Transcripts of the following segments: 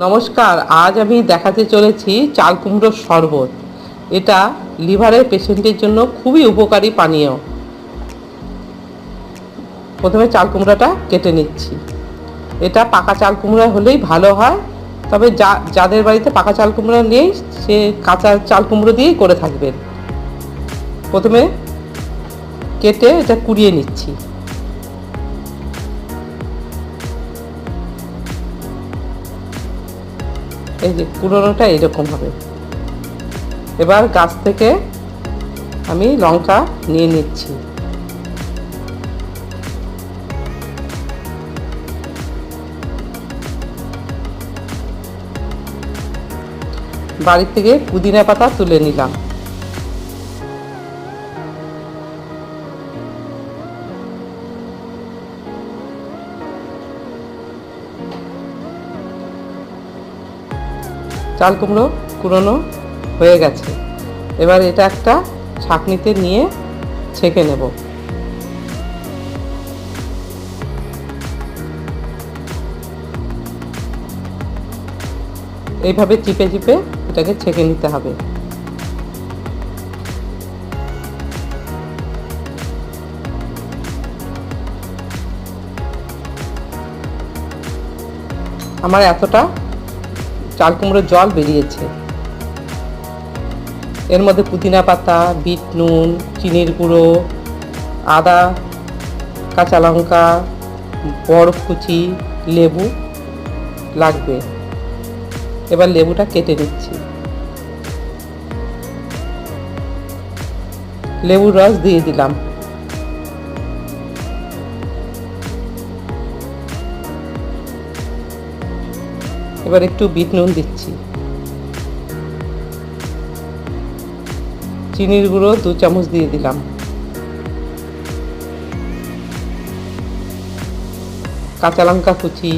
নমস্কার, আজ আমি দেখাতে চলেছি চাল কুমড়োর শরবত। এটা লিভারের পেশেন্টের জন্য খুবই উপকারী পানীয়। প্রথমে চাল কুমড়োটা কেটে নিচ্ছি। এটা পাকা চাল কুমড়ো হলেই ভালো হয়, তবে যাদের বাড়িতে পাকা চাল কুমড়ো নেই সে কাঁচা চাল কুমড়ো দিয়েই করে থাকবেন। প্রথমে কেটে এটা কুড়িয়ে নিচ্ছি। এই যে কুড়োনোটা এরকম হবে। এবার গাছ থেকে আমি লঙ্কা নিয়ে নিচ্ছি। বাড়ি থেকে পুদিনা পাতা তুলে নিলাম। চাল কুমড়ো কুড়োনো হয়ে গেছে। এবার এটা একটা ছাঁকনিতে নিয়ে ছেঁকে নেব। এইভাবে চিপে চিপে এটাকে ছেঁকে নিতে হবে। আমার এতটা চাল কুমড়োর জল বেরিয়েছে। এর মধ্যে পুদিনা পাতা, বিট নুন, চিনির গুঁড়ো, আদা, কাঁচা লঙ্কা, বরফ কুচি, লেবু লাগবে। এবার লেবুটা কেটে নিচ্ছি। লেবুর রস দিয়ে দিলাম। এবার একটু বিট নুন দিচ্ছি। চিনির গুঁড়ো 2 চামচ দিয়ে দিলাম। কাঁচা লঙ্কা কুচি,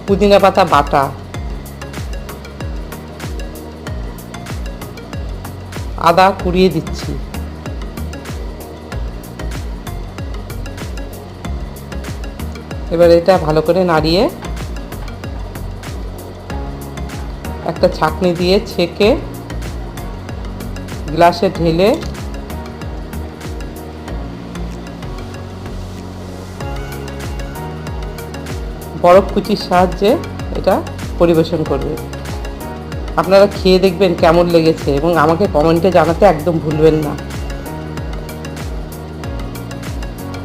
পুদিনা পাতা বাটা, আদা কুড়িয়ে দিচ্ছি। এবার এটা ভালো করে নাড়িয়ে একটা ছাঁকনি দিয়ে ছেঁকে গ্লাসে ঢেলে বরফ কুচির সাহায্যে এটা পরিবেশন করবে। আপনারা খেয়ে দেখবেন কেমন লেগেছে এবং আমাকে কমেন্টে জানাতে একদম ভুলবেন না।